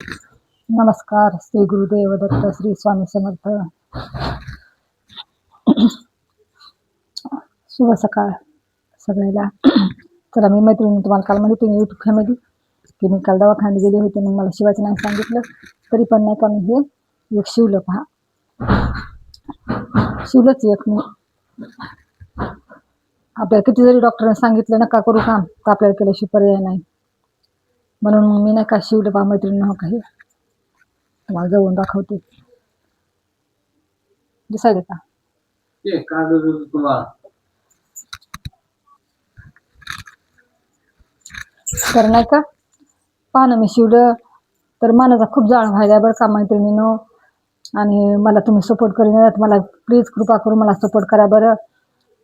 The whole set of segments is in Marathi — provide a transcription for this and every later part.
नमस्कार. श्री गुरुदेव दत्त, श्री स्वामी समर्थ. शुभ सकाळ सगळ्याला. चला, मी मैत्रिणी तुम्हाला काल म्हणले तुम्ही यूट्यूब फॅमिली की मी काल दवाखान्यात गेले होते, मग मला शिवाचं नाही सांगितलं, तरी पण नाही का मी हे एक शिवलं. पहा, शिवलंच एक मी. आपल्याला किती जरी डॉक्टरांनी सांगितलं नका करू काम, तर आपल्याला केल्याशिवाय पर्याय नाही. म्हणून मी नाही का शिवलं. पहा मैत्रिणी, हो काही तुम्हाला जवळून दाखवते. दिसायले का? तर नाही का पानं मी शिवलं, तर मनाचा खूप जाळ व्हायला बरं का मैत्रिणीनं. आणि मला तुम्ही सपोर्ट करीन, मला प्लीज कृपा करून मला सपोर्ट करा बरं.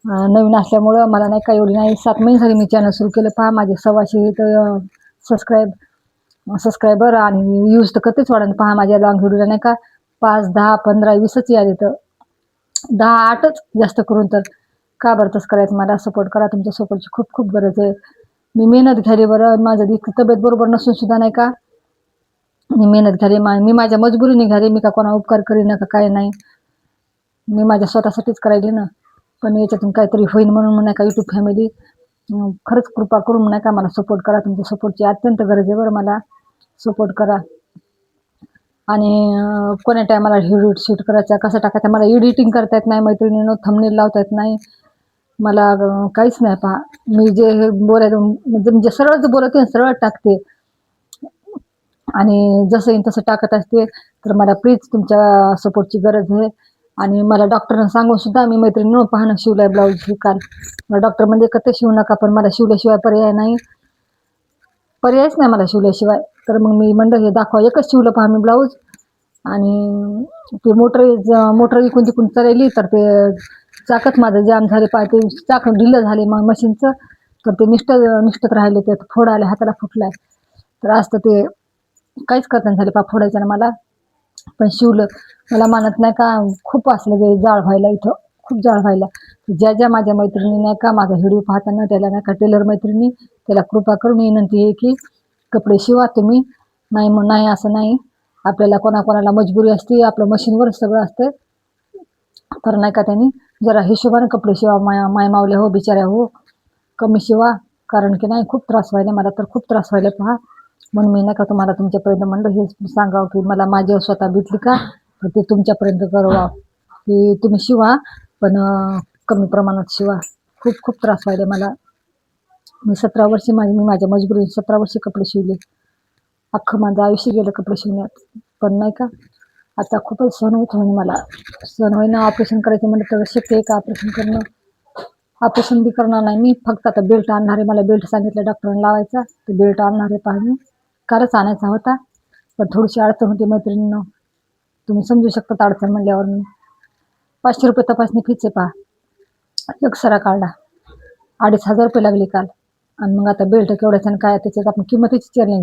नवीन असल्यामुळं मला नाही का एवढी नाही, 7 महिने झाले मी चॅनल सुरू केलं. पहा, माझे 1,200 सबस्क्रायबर आणि व्ह्यूज तर कधीच वाढत. पहा, माझ्या लॉंग व्हिडिओला नाही का 5, 10, 15, 20च यायले, तर 10, 8च जास्त करून. तर का बरं तसं करायचं? मला सपोर्ट करा, तुमच्या सपोर्टची खूप खूप गरज आहे. मी मेहनत घ्याली बरं, माझं तब्येत बरोबर नसून सुद्धा नाही का मी मेहनत घ्याली. मी माझ्या मजबुरीने घ्याली, मी का कोणा उपकार करीन नका, काय नाही. मी माझ्या स्वतःसाठीच करायली ना. पण याच्यातून काहीतरी होईल म्हणून नाही का यूट्यूब फॅमिली खरंच कृपा करून नाही का मला सपोर्ट करा. तुमच्या सपोर्टची अत्यंत गरज आहे बरं, मला सपोर्ट करा. आणि कोण्या टायमाला व्हिडिओ शूट करायचा, कसा टाकायचा, मला एडिटिंग करता येत नाही मैत्रिणीनं, थंबनेल लावता येत नाही मला, काहीच नाही. पहा, मी जे बोलायचं म्हणजे सरळ बोलते, सरळ टाकते आणि जसं येईल तसं टाकत असते. तर मला प्लीज तुमच्या सपोर्टची गरज आहे. आणि मला डॉक्टरनं सांगून सुद्धा मी मैत्रिणीनं पाहणं शिवलाय ब्लाऊज हे काल. मला डॉक्टर म्हणजे कधी शिवू नका, पण मला शिवल्याशिवाय पर्याय नाही, पर्यायच नाही मला शिवल्याशिवाय. तर मग मी म्हणलं हे दाखवा. एकच शिवलं पहा मी ब्लाऊज. आणि ते मोटर इकून तिकून चालली, तर ते चाकच माझं जाम झाले. पाय ते चाक ढिल्लं झाले मग मशीनचं, तर ते निष्ठत राहिले, ते फोड आले, हाताला फुटलाय. तर असतं ते काहीच करताना झाले पहा फोडायचं ना मला. पण शिवलं. मला मानत नाही का खूप असलं गे जाळ व्हायला, इथं खूप जाळ व्हायला. ज्या ज्या माझ्या मैत्रिणी नाही का माझा व्हिडिओ पाहताना, त्याला नाही का टेलर मैत्रिणी, त्याला कृपा करून विनंती आहे की कपडे शिवा तुम्ही. नाही असं नाही, आपल्याला कोणाकोणाला मजबुरी असते, आपलं मशीनवर सगळं असतं. तर नाही का त्यांनी जरा हिशोबाने कपडे शिवा. माय मावल्या हो, बिचाऱ्या हो, कमी शिवा. कारण की नाही खूप त्रास व्हायला, मला तर खूप त्रास व्हायला. पहा, म्हणून मी नाही का तुम्हाला तुमच्यापर्यंत म्हणलं हे सांगावं की मला माझ्या स्वतः भेटली का, तर ते तुमच्यापर्यंत कळवा की तुम्ही शिवा, पण कमी प्रमाणात शिवा. खूप खूप त्रास व्हायला मला. मी 17 वर्षी मी माझ्या मजबुरी 17 वर्षी कपडे शिवले. अख्खं माझं आयुष्य गेलं कपडे शिवण्यात. पण नाही का आता खूपच सण होत होईन मला. सण होईना. ऑपरेशन करायचं म्हणलं तर शक्य आहे का ऑपरेशन करणं? ऑपरेशन बी करणार नाही मी. फक्त आता बेल्ट आणणार आहे. मला बेल्ट सांगितलं डॉक्टरांनी लावायचा, तर बेल्ट आणणार आहे. पहा, मी कालच आणायचा होता, पण थोडीशी अडचण होती मैत्रिणीनं. तुम्ही समजू शकता अडचण म्हणल्यावर. मी 500 रुपये तपासणी फीच आहे. पहा, एक्सरा काढला, 2,500 लागले काल. आणि मग आता बेल्ट केवढ्याचं आणि काय, त्याच्यात आपण किंमतीची विचारली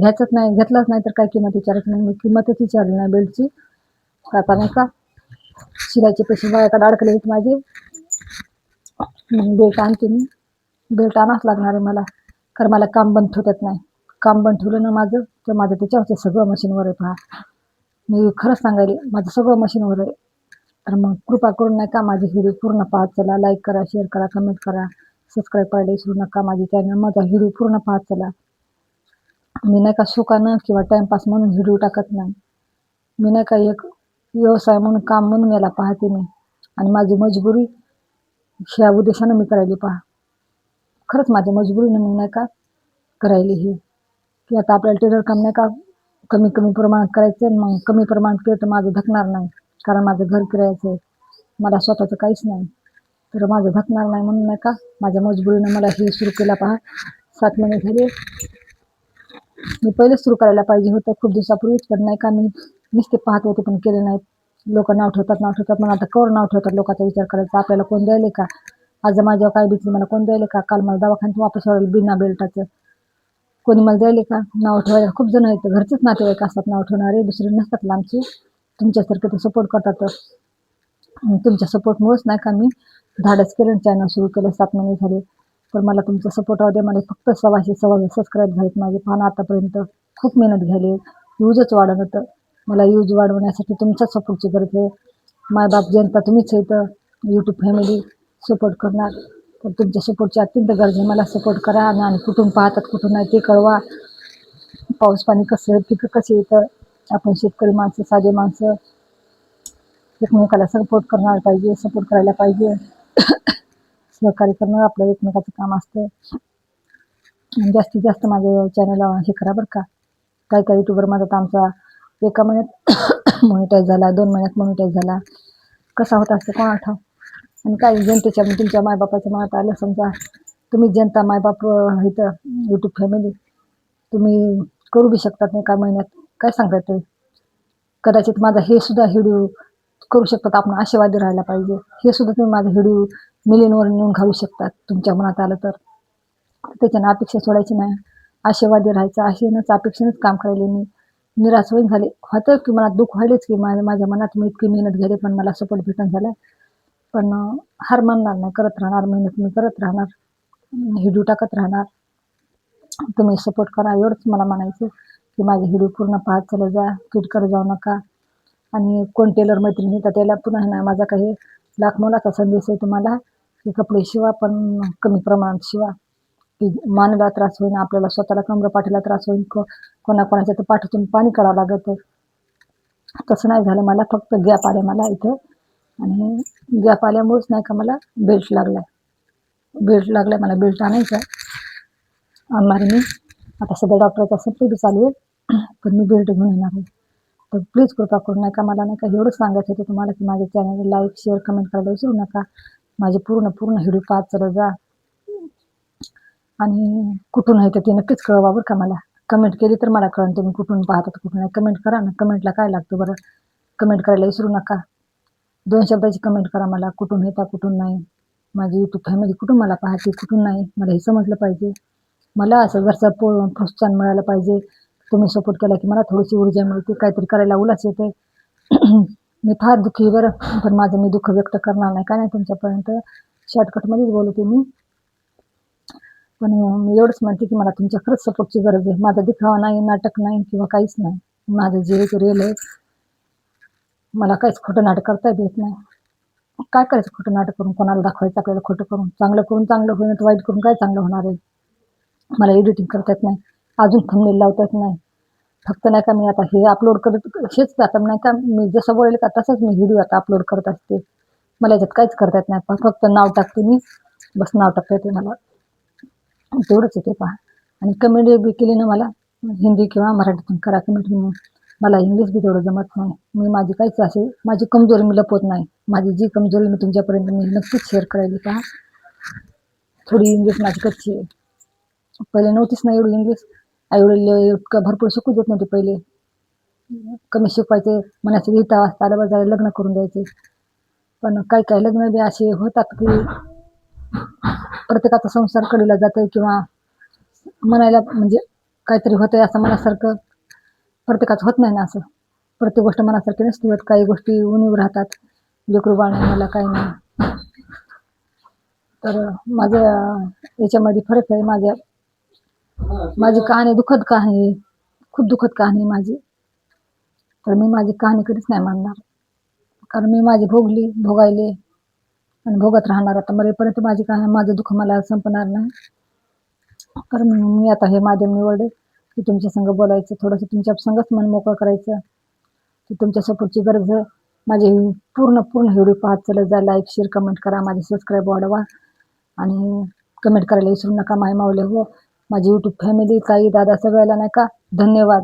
घेतलाच नाही, तर काय किंमत विचारायचं नाही. मी किंमतच विचारली नाही बेल्टची. आता नाही का शिलाईचे पैसे माझ्याकडे अडकले आहेत माझे. बेल्ट आणते मी. बेल्ट आणावंच लागणार आहे मला, कारण मला काम बंद ठेवत नाही. काम बंद ठेवलं ना माझं, तर माझं त्याच्यावरचं सगळं मशीनवर आहे. पहा, मी खरंच सांगायले, माझं सगळं मशीनवर आहे. तर मग कृपा करून नाही का माझी व्हिडिओ पूर्ण पाहत चला. लाईक करा, शेअर करा, कमेंट करा, सबस्क्राईब करायला विसरू नका माझी चॅनल. माझा व्हिडिओ पूर्ण पाहत चला. मी नाही का सुखानं किंवा टाइमपास म्हणून व्हिडिओ टाकत नाही. मी नाही का एक व्यवसाय म्हणून, काम म्हणून याला पाहते मी. आणि माझी मजबुरी ह्या उद्देशानं मी करायली. पहा, खरंच माझ्या मजबुरीने मी नाही का करायली ही, की आता आपल्याला टेलर काम नाही का कमी कमी प्रमाणात करायचं आहे. मग कमी प्रमाणात केलं तर माझं धकणार नाही, कारण माझं घर किरायचं आहे, मला स्वतःचं काहीच नाही. तर माझं धकणार नाही म्हणून नाही का माझ्या मजबुरीनं मला हे सुरू केला. पहा, 7 महिने झाले. मी पहिलेच सुरू करायला पाहिजे होतं खूप दिवसापूर्वीच, पण नाही का मी नुसते पाहत होते पण केले नाहीत. लोक नाव ठेवतात. पण आता कवर नाव ठेवतात, लोकांचा विचार करायचा. आपल्याला कोण द्यायले का? आज माझ्यावर काय बितली, मला कोण द्यायले का? काल मला दवाखान्यात वापस वाढेल बिना बेल्टाचं, कोणी मला द्यायले का? नाव ठेवायला खूप जण आहेत, घरचेच नातेवाईक असतात नाव ठेवणारे, दुसरे नसतात लांबचे. तुमच्यासारखे ते सपोर्ट करतात. तुमच्या सपोर्टमुळेच नाही का मी धाडस केलं, चॅनल सुरू केलं. 7 महिने झाले. तर मला तुमचा सपोर्ट राहू दे. मला फक्त 1,200 सबस्क्राईब झालेत माझे. पाहणं आतापर्यंत खूप मेहनत घ्यायली. यूजच वाढत होतं. मला यूज वाढवण्यासाठी तुमचा सपोर्टची गरज आहे. मायबाप जनता तुम्हीच इथं यूट्यूब फॅमिली सपोर्ट करणार. तर तुमच्या सपोर्टची अत्यंत गरज आहे. मला सपोर्ट करा आणि कुठून पाहतात कुठून नाही ते कळवा. पाऊस पाणी कसं, पिकं कसे येतं, आपण शेतकरी माणसं, साधे माणसं एकमेकाला सपोर्ट करणार पाहिजे, सपोर्ट करायला पाहिजे. सहकार्य करणं आपलं एकमेकाचं काम असतं. जास्तीत जास्त माझ्या चॅनलला हे करा बरं का. काही काही युट्यूबर माझा आमचा एका महिन्यात मॉनिटाईज झाला, 2 महिन्यात मॉनिटाईज झाला. कसा होता असतं कोणा ठाव. आणि काही जनतेच्या तुमच्या मायबापाच्या मनात आलं समजा तुम्ही जनता मायबाप इथं यूट्यूब फॅमिली तुम्ही करू बी शकतात नाही एका महिन्यात. काय सांगता ते कदाचित माझा हे सुद्धा व्हिडिओ करू शकतात. आपण आशावादी राहायला पाहिजे. हे सुद्धा तुम्ही माझा व्हिडिओ मिलियनवर नेऊन घालू शकतात तुमच्या मनात आलं तर. त्याच्यानं अपेक्षा सोडायची नाही, आशावादी राहायचं. आशेनंच अपेक्षेनंच काम करायले मी. निराश होईन झाले होतं की मनात दुःख व्हायलेच की माझ्या मनात मी इतकी मेहनत घेते पण मला सपोर्ट भेटून झाला. पण हार मानणार नाही, करत राहणार मेहनत, मी करत राहणार, व्हिडिओ टाकत राहणार. तुम्ही सपोर्ट करा एवढंच मला म्हणायचं की माझे व्हिडिओ पूर्ण पाहत चला जा, क्लिक करत जाऊ नका. आणि कोण टेलर मैत्रिणी तर त्याला पुन्हा नाही माझा काही लाख मोलाचा संदेश आहे तुम्हाला की कपडे शिवा पण कमी प्रमाणात शिवा. की मानेला त्रास होईन, आपल्याला स्वतःला कमरपाठीला त्रास होईल, कोणाकोणाच्या तर पाठीतून पाणी काढावं लागतं. तसं नाही झालं मला, फक्त गॅप आले मला इथं. आणि गॅप आल्यामुळेच नाही का मला बेल्ट लागलाय मला बेल्ट आणायचा आणणार मी. आता सध्या डॉक्टरचा सप्लिटी चालू आहे पण मी बेल्ट घेऊन येणार आहे. तर प्लीज कृपा करून नाही का मला नाही का एवढंच सांगायचं होतं तुम्हाला की माझ्या चॅनलला लाईक शेअर कमेंट करायला विसरू नका. माझे पूर्ण व्हिडिओ पाहत चला जा. आणि कुठून आहे तर ते नक्कीच कळवा बरं का मला. कमेंट केली तर मला कळेल तुम्ही कुठून पाहतात कुठून नाही. कमेंट करा ना, कमेंटला काय लागतं बरं. कमेंट करायला विसरू नका. 2 शब्दाची कमेंट करा मला, कुठून येता कुठून नाही. माझी यूट्यूब फॅमिली कुठून मला पाहते कुठून नाही मला हे समजलं पाहिजे. मला असं घरचं प्रोत्साहन मिळालं पाहिजे. तुम्ही सपोर्ट केला की मला थोडीशी ऊर्जा मिळते, काहीतरी करायला उल्हास येते. मी फार दुःखी आहे बरं, पण माझं मी दुःख व्यक्त करणार नाही, काय नाही तुमच्यापर्यंत. शॉर्टकटमध्येच बोलते मी. पण मी एवढंच म्हणते की मला तुमच्या खरंच सपोर्टची गरज आहे. माझा दिखावा नाही, नाटक नाही किंवा काहीच नाही. माझं जे रिअल आहे. मला काहीच खोटं नाटक करता येत नाही. काय करायचं खोटं नाटक करून, कोणाला दाखवायचं आपल्याला खोटं करून. चांगलं करून चांगलं होईल, वाईट करून काय चांगलं होणार आहे. मला एडिटिंग करता येत नाही, अजून थंबनेल लावता येत नाही. फक्त नाही का मी आता हे अपलोड करत हेच आता नाही का मी जसं बोलेल का तसंच मी व्हिडिओ आता अपलोड करत असते. मला याच्यात काहीच करता येत नाही. फक्त नाव टाकते मी, बस नाव टाकता येते मला, तेवढंच येते पहा. आणि कमेंट बी केली ना मला हिंदी किंवा मराठीतून करा कमेंट. मला इंग्लिश बी तेवढं जमत नाही. मी माझी काहीच असे माझी कमजोरी मी लपवत नाही. माझी जी कमजोरी मी तुमच्यापर्यंत मी नक्कीच शेअर करायला पहा. थोडी इंग्लिश माझी कच्ची आहे. पहिले नव्हतीच ना एवढी इंग्लिश. आई इतकं भरपूर शिकू देत नव्हते पहिले. कमी शिकवायचे, म्हणायचे लिहिता वाचता आलं बरं लग्न करून द्यायचे. पण काही काही लग्न बी असे होतात की प्रत्येकाचा संसार कडीला जातोय किंवा म्हणायला म्हणजे काहीतरी होतंय असं मनासारखं प्रत्येकाचं होत नाही ना. असं प्रत्येक गोष्ट मनासारखी नसते होत. काही गोष्टी उणीव राहतात. लेकरू बाळ नाही मला काही नाही. तर माझ्या याच्यामध्ये फरक आहे. माझी कहाणी दुःखद कहाणी आहे, खूप दुःखद कहाणी माझी. तर मी माझी कहाणी कधीच नाही मांडणार, कारण मी माझी भोगायले आणि भोगत राहणार. आता मरेपर्यंत माझी कहाणी माझं दुःख मला संपणार नाही. कारण मी आता हे माध्यम निवडले की तुमच्या संग बोलायचं, थोडंसं तुमच्या संगच मन मोकळं करायचं. की तुमच्या सपोर्टची गरज आहे. माझे पूर्ण व्हिडिओ पाहत चला जा. लाईक शेअर कमेंट करा, माझे सबस्क्राईब वाढवा आणि कमेंट करायला विसरू नका. माय माऊले हो माझी यूट्यूब फॅमिली, ताई दादा सगळ्याला नाही का धन्यवाद.